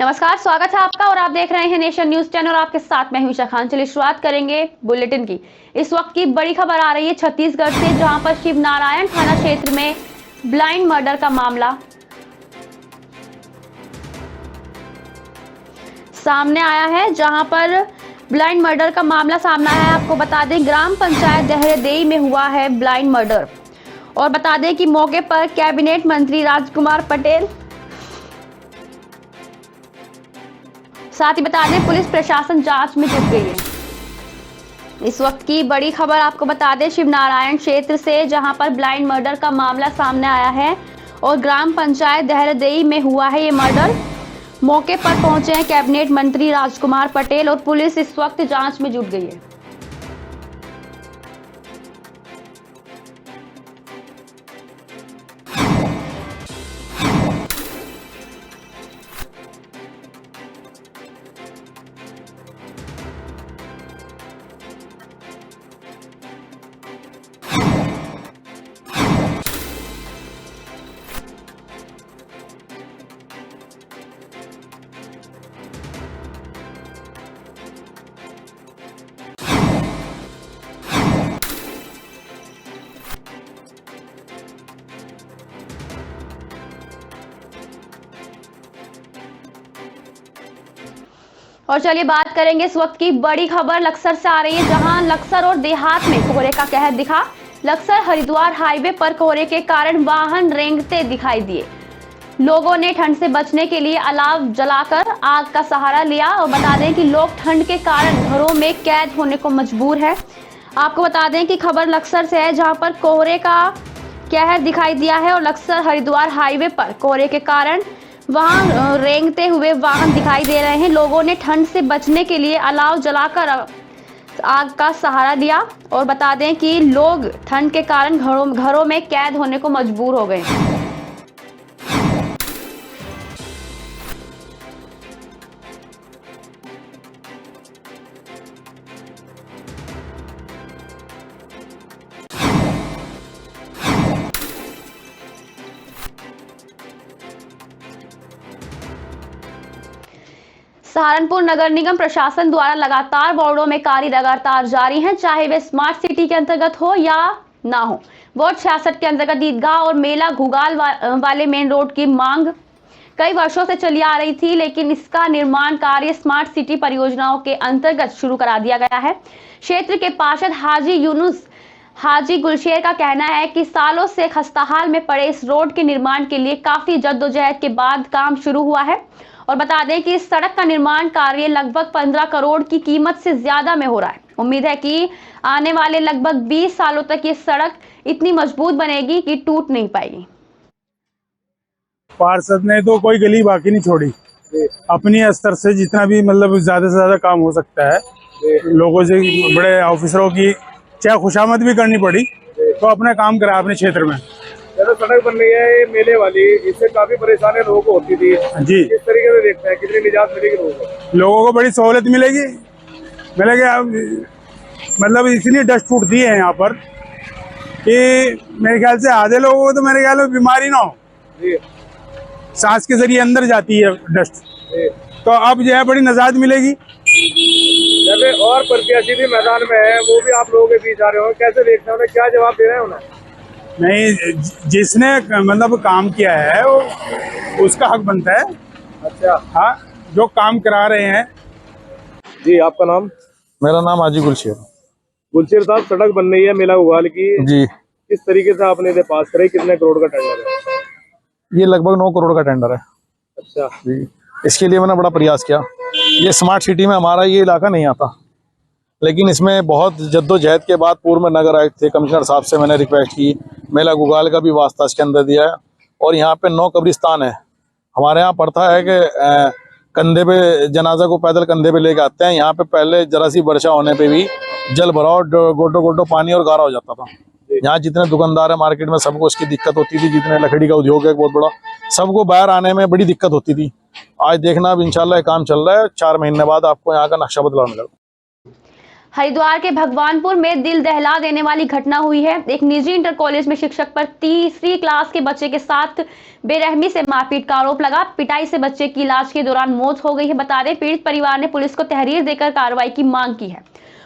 नमस्कार, स्वागत है आपका और आप देख रहे हैं नेशन न्यूज चैनल। आपके साथ मैं हूं ईशा खान। चलिए शुरुआत करेंगे बुलेटिन की। इस वक्त की बड़ी खबर आ रही है छत्तीसगढ़ से, जहां पर शिवनारायण थाना क्षेत्र में ब्लाइंड मर्डर का मामला सामने आया है। जहां पर ब्लाइंड मर्डर का मामला सामने आया है, आपको बता दें ग्राम पंचायत देहरदेई में हुआ है ब्लाइंड मर्डर। और बता दें कि मौके पर कैबिनेट मंत्री राजकुमार पटेल, साथ ही बता दें पुलिस प्रशासन जांच में जुट गई है। इस वक्त की बड़ी खबर आपको बता दें शिवनारायण क्षेत्र से, जहां पर ब्लाइंड मर्डर का मामला सामने आया है और ग्राम पंचायत देहरदेई में हुआ है ये मर्डर। मौके पर पहुंचे हैं कैबिनेट मंत्री राजकुमार पटेल और पुलिस इस वक्त जांच में जुट गई है। और चलिए बात करेंगे इस वक्त की बड़ी खबर लक्सर से आ रही है, जहां लक्सर और देहात में कोहरे का कहर दिखा। लक्सर हरिद्वार हाईवे पर कोहरे के कारण वाहन रेंगते दिखाई दिए। लोगों ने ठंड से बचने के लिए अलाव जलाकर आग का सहारा लिया। और बता दें कि लोग ठंड के कारण घरों में कैद होने को मजबूर है। आपको बता दें कि खबर लक्सर से है, जहां पर कोहरे का कहर दिखाई दिया है और लक्सर हरिद्वार हाईवे पर कोहरे के कारण वहां रेंगते हुए वाहन दिखाई दे रहे हैं। लोगों ने ठंड से बचने के लिए अलाव जलाकर आग का सहारा लिया। और बता दें कि लोग ठंड के कारण घरों में कैद होने को मजबूर हो गए। सहारनपुर नगर निगम प्रशासन द्वारा लगातार वार्डों में कार्य लगातार जारी हैं, चाहे वे स्मार्ट सिटी के अंतर्गत हो या ना हो। वार्ड 66 के अंतर्गत ईदगाह और मेला घुगाल वाले मेन रोड की मांग कई वर्षों से चली आ रही थी, लेकिन इसका निर्माण कार्य स्मार्ट सिटी परियोजनाओं के अंतर्गत शुरू करा दिया गया है। क्षेत्र के पार्षद हाजी यूनुस हाजी गुलशेर का कहना है कि सालों से खस्ताहाल में पड़े इस रोड के निर्माण के लिए काफी जद्दोजहद के बाद काम शुरू हुआ है। और बता दें कि इस सड़क का निर्माण कार्य लगभग 15 करोड़ की कीमत से ज्यादा में हो रहा है। उम्मीद है कि आने वाले लगभग 20 सालों तक ये सड़क इतनी मजबूत बनेगी कि टूट नहीं पाएगी। पार्षद ने तो कोई गली बाकी नहीं छोड़ी। अपनी स्तर से जितना भी मतलब ज्यादा से ज्यादा काम हो सकता है, लोगों से बड़े ऑफिसरों की चाहे खुशामद भी करनी पड़ी तो अपने काम करा अपने क्षेत्र में। जैसे सड़क बन रही है ये मेले वाली, इससे काफी परेशानी लोगों को होती थी जी। किस तरीके से देखते हैं, कितनी निजात मिलेगी लोगों को बड़ी सहूलत मिलेगी। मतलब इतनी डस्ट उठती है यहाँ पर कि मेरे ख्याल से आधे लोगों को तो मेरे ख्याल में बीमारी ना हो जी। सांस के जरिए अंदर जाती है डस्ट, तो अब जो है बड़ी निजात मिलेगी। जैसे और प्रत्याशी भी मैदान में है, वो भी आप लोगों के बीच आ रहे हो, कैसे देखते हैं, उन्हें क्या जवाब दे रहे हैं उन्हें? नहीं, जिसने मतलब काम किया है वो उसका हक बनता है। अच्छा, हाँ, जो काम करा रहे हैं। जी आपका नाम? मेरा नाम हाजी गुलशेर। गुलशेर साहब, सड़क बन रही है मेला उगाल की जी। किस तरीके से आपने इसे पास करे, कितने करोड़ का टेंडर है? ये लगभग 9 करोड़ का टेंडर है। अच्छा जी। इसके लिए मैंने बड़ा प्रयास किया। ये स्मार्ट सिटी में हमारा ये इलाका नहीं आता, लेकिन इसमें बहुत जद्दोजहद के बाद पूर्व में नगर आयुक्त थे कमिश्नर साहब से मैंने रिक्वेस्ट की, मेला गुगाल का भी वास्ता इसके अंदर दिया है। और यहाँ पे 9 कब्रिस्तान है। हमारे यहाँ पड़ता है कि कंधे पे जनाजा को पैदल कंधे पे लेके आते हैं। यहाँ पे पहले जरा सी वर्षा होने पे भी जल भराव, गोटो गोटो पानी और गारा हो जाता था। यहाँ जितने दुकानदार है मार्केट में सबको इसकी दिक्कत होती थी। जितने लकड़ी का उद्योग है बहुत बड़ा, सबको बाहर आने में बड़ी दिक्कत होती थी। आज देखना अब इंशाल्लाह काम चल रहा है, 4 महीने बाद आपको यहाँ का नक्शा बदलाव मिलेगा। हरिद्वार के भगवानपुर में दिल दहला देने वाली घटना हुई है। एक निजी इंटर कॉलेज में शिक्षक पर तीसरी क्लास के बच्चे के साथ बेरहमी से मारपीट का आरोप लगा। पिटाई से बच्चे की इलाज के दौरान मौत हो गई है। बता दें, पीड़ित परिवार ने पुलिस को तहरीर देकर कार्रवाई की मांग की है।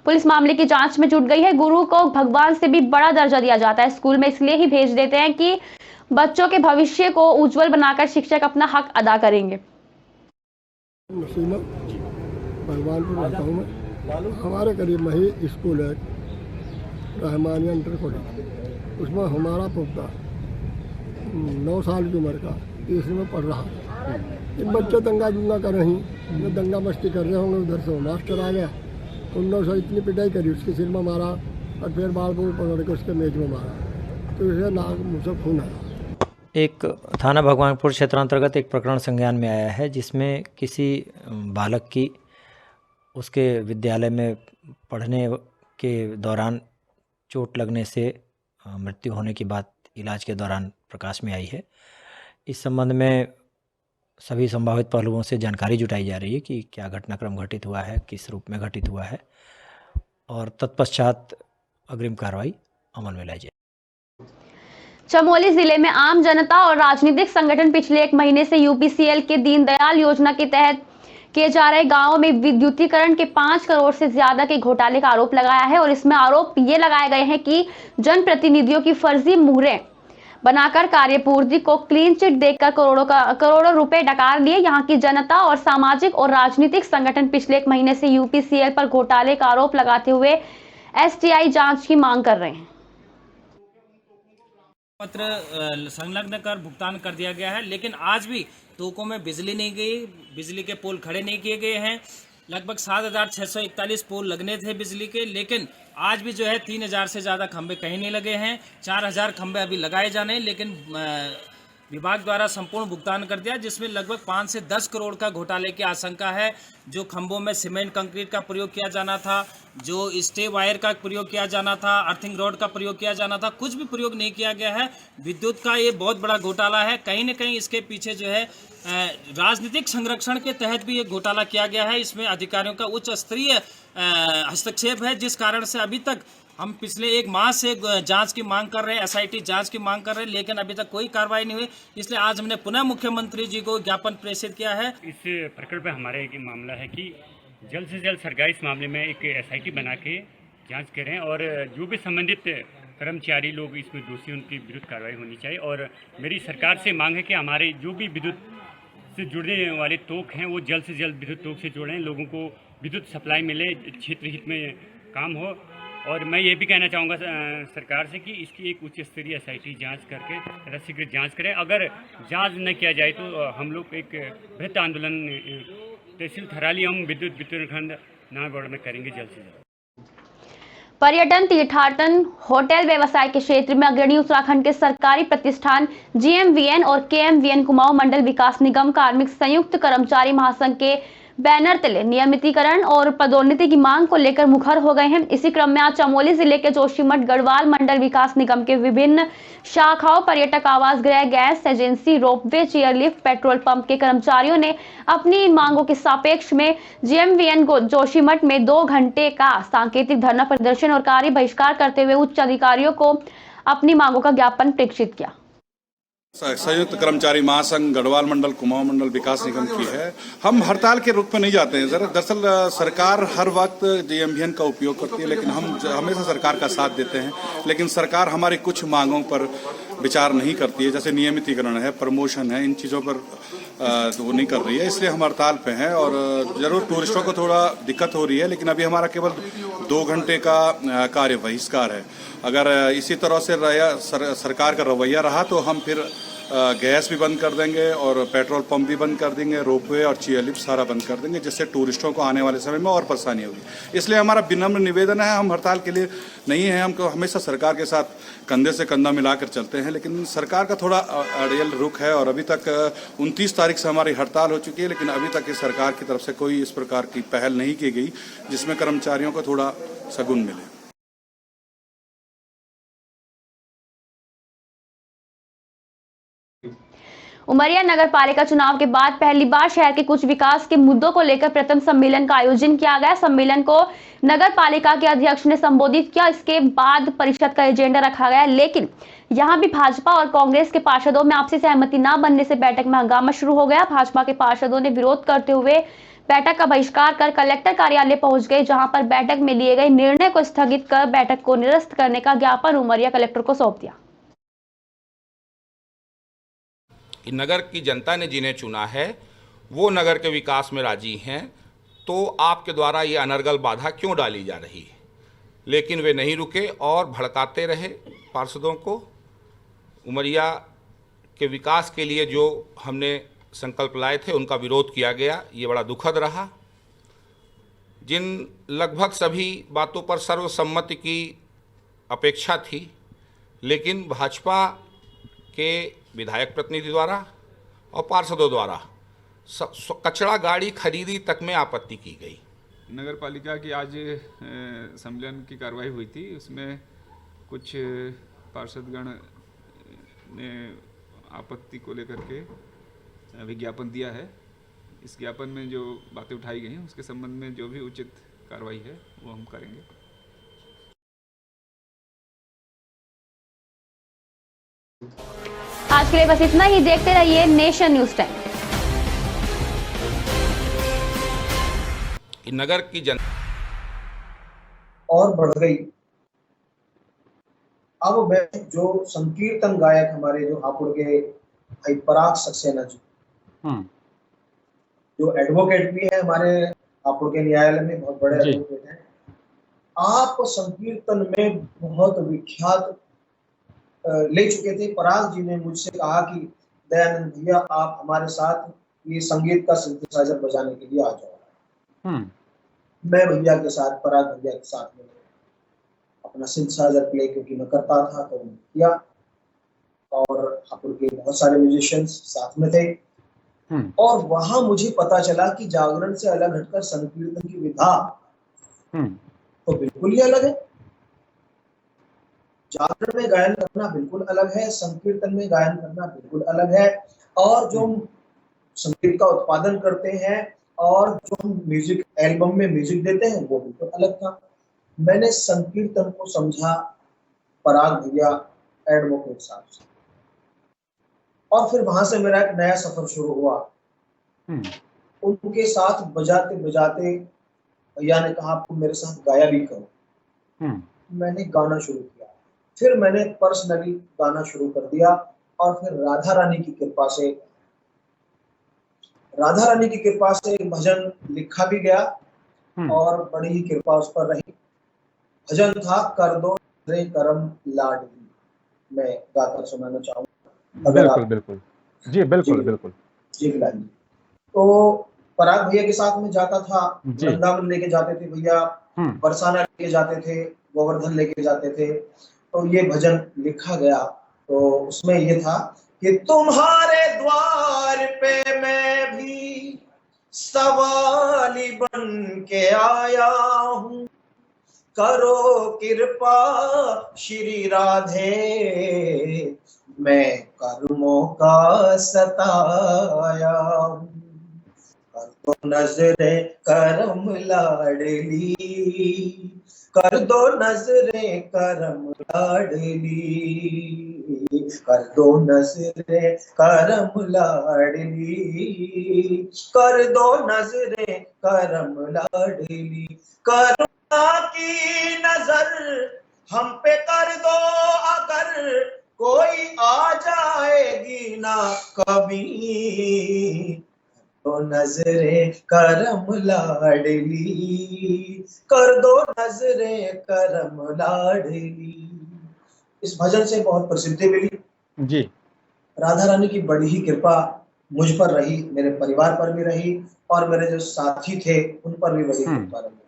पुलिस मामले की जांच में जुट गई है। गुरु को भगवान से भी बड़ा दर्जा दिया जाता है। स्कूल में इसलिए ही भेज देते हैं कि बच्चों के भविष्य को उज्जवल बनाकर शिक्षक अपना हक अदा करेंगे। भगवानपुर रहता हूँ मैं। हमारे करीब में ही स्कूल है, रहमानिया इंटर कॉलेज। उसमें हमारा पोता 9 साल की उम्र का तीसरे में पढ़ रहा था। इन बच्चे दंगा दुंगा कर रही, दंगा मस्ती कर रहे होंगे। उधर से मास्टर आ गया, उन लोगों से इतनी पिटाई करी, उसके सिर में मारा और फिर बाल को पकड़ के उसके मेज में मारा, तो इसे नाक मुँह से खून आया। एक थाना भगवानपुर क्षेत्रांतर्गत एक प्रकरण संज्ञान में आया है, जिसमें किसी बालक की उसके विद्यालय में पढ़ने के दौरान चोट लगने से मृत्यु होने की बात इलाज के दौरान प्रकाश में आई है। इस संबंध में सभी संभावित पहलुओं से जानकारी जुटाई जा रही है कि क्या घटनाक्रम घटित हुआ है, किस रूप में घटित हुआ है, और तत्पश्चात अग्रिम कार्रवाई अमल में लाई जाए। चमोली जिले में आम जनता और राजनीतिक संगठन पिछले 1 महीने से यूपीसीएल के दीनदयाल योजना के तहत किए जा रहे गांवों में विद्युतीकरण के 5 करोड़ से ज्यादा के घोटाले का आरोप लगाया है। और इसमें आरोप ये लगाए गए हैं कि जनप्रतिनिधियों की फर्जी मुहरें बनाकर कार्यपूर्ति को क्लीन चिट देकर करोड़ों रुपए डकार लिए। यहां की जनता और सामाजिक और राजनीतिक संगठन पिछले 1 महीने से यूपीसीएल पर घोटाले का आरोप लगाते हुए एसटीआई जांच की मांग कर रहे हैं। पत्र संलग्न कर भुगतान कर दिया गया है, लेकिन आज भी तोकों में बिजली नहीं गई, बिजली के पोल खड़े नहीं किए गए हैं। लगभग 7,641 पोल लगने थे बिजली के, लेकिन आज भी जो है 3,000 से ज़्यादा खंभे कहीं नहीं लगे हैं। 4,000 खंभे अभी लगाए जाने, लेकिन विभाग द्वारा संपूर्ण भुगतान कर दिया, जिसमें लगभग 5 से 10 करोड़ का घोटाले की आशंका है। जो खंभों में सीमेंट कंक्रीट का प्रयोग किया जाना था, जो स्टे वायर का प्रयोग किया जाना था, अर्थिंग रॉड का प्रयोग किया जाना था, कुछ भी प्रयोग नहीं किया गया है। विद्युत का ये बहुत बड़ा घोटाला है। कहीं न कहीं इसके पीछे जो है राजनीतिक संरक्षण के तहत भी ये घोटाला किया गया है। इसमें अधिकारियों का उच्च स्तरीय हस्तक्षेप है, जिस कारण से अभी तक हम पिछले 1 माह से जांच की मांग कर रहे हैं, एसआईटी जांच की मांग कर रहे हैं, लेकिन अभी तक कोई कार्रवाई नहीं हुई। इसलिए आज हमने पुनः मुख्यमंत्री जी को ज्ञापन प्रेषित किया है। इस प्रकरण पे हमारा एक मामला है कि जल्द से जल्द सरकार इस मामले में एक एसआईटी बना के जांच करें और जो भी संबंधित कर्मचारी लोग इसमें दोषी, उनकी विरुद्ध कार्रवाई होनी चाहिए। और मेरी सरकार से मांग है कि हमारे जो भी विद्युत से जुड़ने वाले तोक हैं वो जल्द से जल्द विद्युत तोक से जोड़ें, लोगों को विद्युत सप्लाई मिले, क्षेत्र हित में काम हो। और मैं ये भी कहना चाहूँगा सरकार से कि इसकी एक उच्च स्तरीय एसआईटी जांच करके शीघ्र जांच करें। अगर जांच न किया जाए तो हम लोग एक बृहत आंदोलन तहसील थराली हम विद्युत वितरण खंड नागौड़ में करेंगे जल्द से जल्द। पर्यटन, तीर्थाटन, होटल व्यवसाय के क्षेत्र में अग्रणी उत्तराखंड के सरकारी प्रतिष्ठान जीएमवीएन और केएमवीएन कुमाऊं मंडल विकास निगम कार्मिक संयुक्त कर्मचारी महासंघ के बैनर तले नियमितीकरण और पदोन्नति की मांग को लेकर मुखर हो गए हैं। इसी क्रम में आज चमोली जिले के जोशीमठ गढ़वाल मंडल विकास निगम के विभिन्न शाखाओं, पर्यटक आवास गृह, gas agency, ropeway, chairlift, petrol pump के कर्मचारियों ने अपनी इन मांगों के सापेक्ष में जीएमवीएन जोशीमठ में 2 घंटे का सांकेतिक धरना प्रदर्शन और कार्य बहिष्कार करते हुए उच्च अधिकारियों को अपनी मांगों का ज्ञापन प्रेषित किया। संयुक्त कर्मचारी महासंघ गढ़वाल मंडल कुमाऊं मंडल विकास निगम की है। हम हड़ताल के रुख पे नहीं जाते हैं। दरअसल सरकार हर वक्त जीएमवीएन का उपयोग करती है, लेकिन हम हमेशा सरकार का साथ देते हैं। लेकिन सरकार हमारी कुछ मांगों पर विचार नहीं करती है, जैसे नियमितीकरण है, प्रमोशन है, इन चीज़ों पर वो नहीं कर रही है। इसलिए हम हड़ताल पे हैं और जरूर टूरिस्टों को थोड़ा दिक्कत हो रही है, लेकिन अभी हमारा केवल 2 घंटे का कार्य बहिष्कार है। अगर इसी तरह से सरकार का रवैया रहा तो हम फिर गैस भी बंद कर देंगे और पेट्रोल पंप भी बंद कर देंगे, रोपवे और चेयरलिफ्ट सारा बंद कर देंगे, जिससे टूरिस्टों को आने वाले समय में और परेशानी होगी। इसलिए हमारा विनम्र निवेदन है, हम हड़ताल के लिए नहीं है। हम हमेशा सरकार के साथ कंधे से कंधा मिलाकर चलते हैं, लेकिन सरकार का थोड़ा अड़ियल रुख है और अभी तक 29 तारीख से हमारी हड़ताल हो चुकी है, लेकिन अभी तक इस सरकार की तरफ से कोई इस प्रकार की पहल नहीं की गई जिसमें कर्मचारियों को थोड़ा सगुन मिले। उमरिया नगर पालिका चुनाव के बाद पहली बार शहर के कुछ विकास के मुद्दों को लेकर प्रथम सम्मेलन का आयोजन किया गया। सम्मेलन को नगर पालिका के अध्यक्ष ने संबोधित किया। इसके बाद परिषद का एजेंडा रखा गया, लेकिन यहां भी भाजपा और कांग्रेस के पार्षदों में आपसी सहमति न बनने से बैठक में हंगामा शुरू हो गया। भाजपा के पार्षदों ने विरोध करते हुए बैठक का बहिष्कार कर कलेक्टर कार्यालय पहुंच गए, जहां पर बैठक में लिए गए निर्णय को स्थगित कर बैठक को निरस्त करने का ज्ञापन उमरिया कलेक्टर को सौंप दिया। नगर की जनता ने जिन्हें चुना है वो नगर के विकास में राजी हैं, तो आपके द्वारा ये अनर्गल बाधा क्यों डाली जा रही है? लेकिन वे नहीं रुके और भड़काते रहे पार्षदों को। उमरिया के विकास के लिए जो हमने संकल्प लाए थे उनका विरोध किया गया, ये बड़ा दुखद रहा। जिन लगभग सभी बातों पर सर्वसम्मति की अपेक्षा थी, लेकिन भाजपा के विधायक प्रतिनिधि द्वारा और पार्षदों द्वारा कचरा गाड़ी खरीदी तक में आपत्ति की गई। नगर पालिका की आज सम्मेलन की कार्रवाई हुई थी, उसमें कुछ पार्षदगण ने आपत्ति को लेकर के विज्ञापन दिया है। इस ज्ञापन में जो बातें उठाई गई हैं उसके संबंध में जो भी उचित कार्रवाई है वो हम करेंगे। आज के लिए बस इतना ही। देखते रहिए नेशन न्यूज टाइम। नगर की जनता और बढ़ गई। अब मैं जो संकीर्तन गायक हमारे जो हापुड़ के भाई पराग सक्सेना जी, जो एडवोकेट भी है हमारे हापुड़ के न्यायालय में, बहुत बड़े एडवोकेट हैं। आप संकीर्तन में बहुत विख्यात ले चुके थे। पराग जी ने मुझसे कहा कि दयानंद भैया आप हमारे साथ ये संगीत का सिंथेसाइजर बजाने के लिए आ जाओ। मैं भैया के साथ, पराग भैया के साथ में अपना सिंथेसाइजर प्ले क्योंकि मैं करता था तो किया, और हापुड़ के बहुत सारे म्यूजिशियंस साथ में थे। और वहां मुझे पता चला कि जागरण से अलग हटकर संकीर्तन की विधा तो बिल्कुल ही अलग है। जागरण में गायन करना बिल्कुल अलग है, संकीर्तन में गायन करना बिल्कुल अलग है। और जो संगीत का उत्पादन करते हैं और जो हम म्यूजिक एल्बम में म्यूजिक देते हैं वो बिल्कुल अलग था। मैंने संकीर्तन को समझा पराग भैया एडवोकेट साहब से, और फिर वहां से मेरा एक नया सफर शुरू हुआ। उनके साथ बजाते बजाते भैया ने कहा आपको मेरे साथ गाया भी करो। मैंने गाना शुरू किया, फिर मैंने पर्सनली गाना शुरू कर दिया, और फिर राधा रानी की कृपा से भजन लिखा भी गया और बड़ी ही कृपा उस पर रही। भजन था कर दो रे करम लाडली, मैं गाकर सुनाना चाहूंगा। बिल्कुल जी, बिल्कुल जी बिलाजी। तो पराग भैया के साथ में जाता था, वृंदावन लेके जाते थे भैया, बरसाना लेके जाते थे, गोवर्धन लेके जाते थे। तो ये भजन लिखा गया, तो उसमें ये था कि तुम्हारे द्वार पे मैं भी सवाली बन के आया हूँ, करो कृपा श्री राधे, मैं कर्मों का सताया हूँ। कर दो नजरे करम लाडली, कर दो नजरे करम लाडली, कर दो नजरे करम लाडली, कर दो नजरे करम लाडली। करुणा की नजर हम पे कर दो, अगर कोई आ जाएगी ना कभी, तो नजरे करम लाडली, कर दो नजरे करम लाडली। इस भजन से बहुत प्रसिद्धि मिली जी। राधा रानी की बड़ी ही कृपा मुझ पर रही, मेरे परिवार पर भी रही, और मेरे जो साथी थे उन पर भी बड़ी कृपा रही।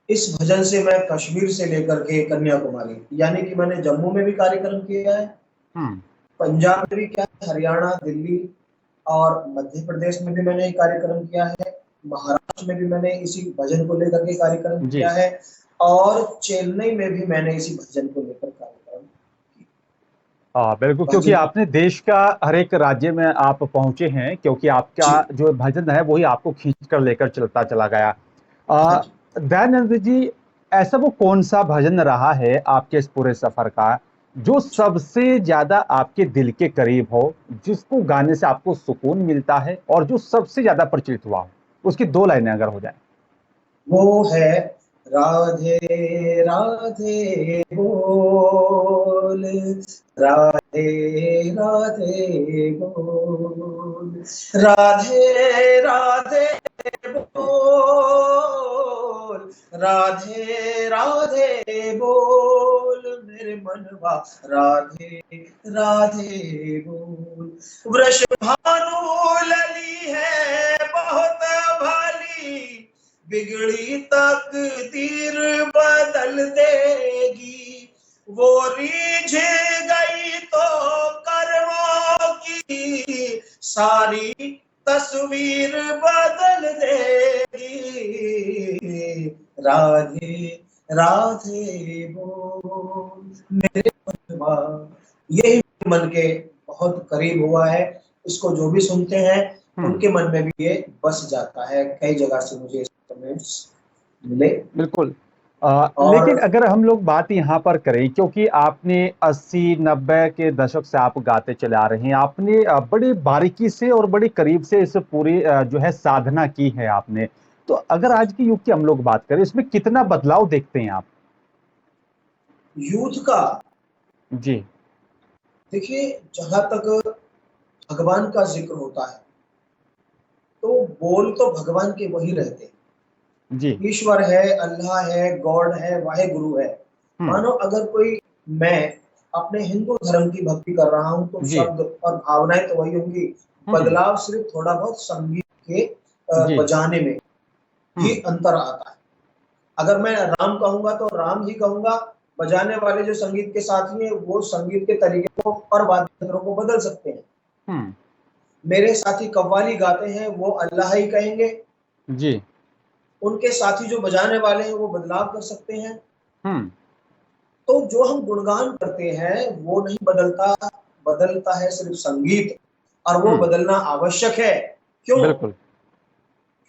इस भजन से मैं कश्मीर से लेकर के कन्याकुमारी, यानी कि मैंने जम्मू में भी कार्यक्रम किया है, पंजाब में भी किया है, हरियाणा, दिल्ली और मध्य प्रदेश में भी मैंने कार्यक्रम किया है, महाराष्ट्र में भी मैंने इसी भजन को लेकर के कार्यक्रम किया है, और चेन्नई में भी मैंने इसी भजन को लेकर कार्यक्रम किया। बिल्कुल, क्योंकि आपने देश का हर एक राज्य में आप पहुंचे हैं, क्योंकि आपका जो भजन है वही आपको खींच कर लेकर चलता चला गया। दयानंद जी, ऐसा वो कौन सा भजन रहा है आपके इस पूरे सफर का जो सबसे ज्यादा आपके दिल के करीब हो, जिसको गाने से आपको सुकून मिलता है और जो सबसे ज्यादा प्रचलित हुआ हो? उसकी 2 लाइनें अगर हो जाए। वो है राधे राधे बोल, राधे राधे बोल, राधे राधे बोल, राधे राधे बोल, मेरे मनवा राधे राधे बोल। वृषभानु लली है बहुत भाली, बिगड़ी तकदीर बदल देगी, वो रीझ गई तो कर्मों की सारी तस्वीर बदल देगी। राधे राधे बोल मेरे मनवा, यही मन के बहुत करीब हुआ है। इसको जो भी सुनते हैं उनके मन में भी ये बस जाता है। कई जगह से मुझे कमेंट्स मिले। बिल्कुल। लेकिन अगर हम लोग बात यहाँ पर करें, क्योंकि आपने 80-90 के दशक से आप गाते चले आ रहे हैं, आपने बड़ी बारीकी से और बड़ी करीब से इस पूरी जो है साधना की है आपने। तो अगर आज के युग की हम लोग बात करें, इसमें कितना बदलाव देखते हैं आप? यूथ का जी देखिए, जहां तक भगवान का जिक्र होता है तो बोल तो भगवान के वही रहते हैं। जी, ईश्वर है, अल्लाह है, गॉड है, वाहे गुरु है। मानो अगर कोई, मैं अपने हिंदू धर्म की भक्ति कर रहा हूँ तो शब्द और भावनाएं तो वही होंगी, बदलाव सिर्फ थोड़ा बहुत संगीत के बजाने में ही अंतर आता है। अगर मैं राम कहूंगा तो राम ही कहूंगा, बजाने वाले जो संगीत के साथी हैं वो संगीत के तरीके को और वाद्य यंत्रों को बदल सकते हैं। मेरे साथी कव्वाली गाते हैं वो अल्लाह ही कहेंगे जी, उनके साथी जो बजाने वाले हैं वो बदलाव कर सकते हैं। तो जो हम गुणगान करते हैं वो नहीं बदलता, बदलता है सिर्फ संगीत, और वो बदलना आवश्यक है। क्यों? बिल्कुल।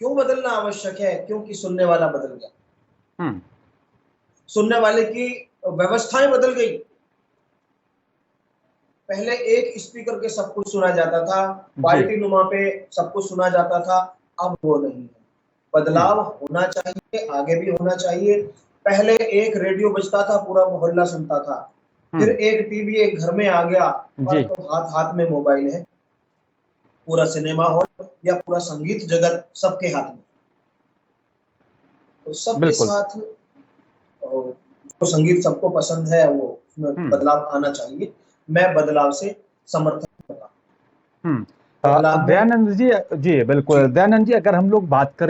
क्यों बदलना आवश्यक है? क्योंकि सुनने वाला बदल गया, सुनने वाले की व्यवस्थाएं बदल गई। पहले एक स्पीकर के सब कुछ सुना जाता था, बाल्टी नुमा पे सब कुछ सुना जाता था, अब वो नहीं है। बदलाव होना चाहिए, आगे भी होना चाहिए। पहले एक रेडियो बजता था, पूरा मोहल्ला सुनता था, फिर एक टीवी एक घर में आ गया, और तो हाथ हाथ में मोबाइल है। पूरा सिनेमा हॉल या पूरा संगीत जगत सबके हाथ में। तो सबके साथ जो संगीत सबको पसंद है वो उसमें बदलाव आना चाहिए। मैं बदलाव से समर्थन करता हूँ। दयानंद जी, जी बिल्कुल। दयानंद जी, अगर हम लोग बात करें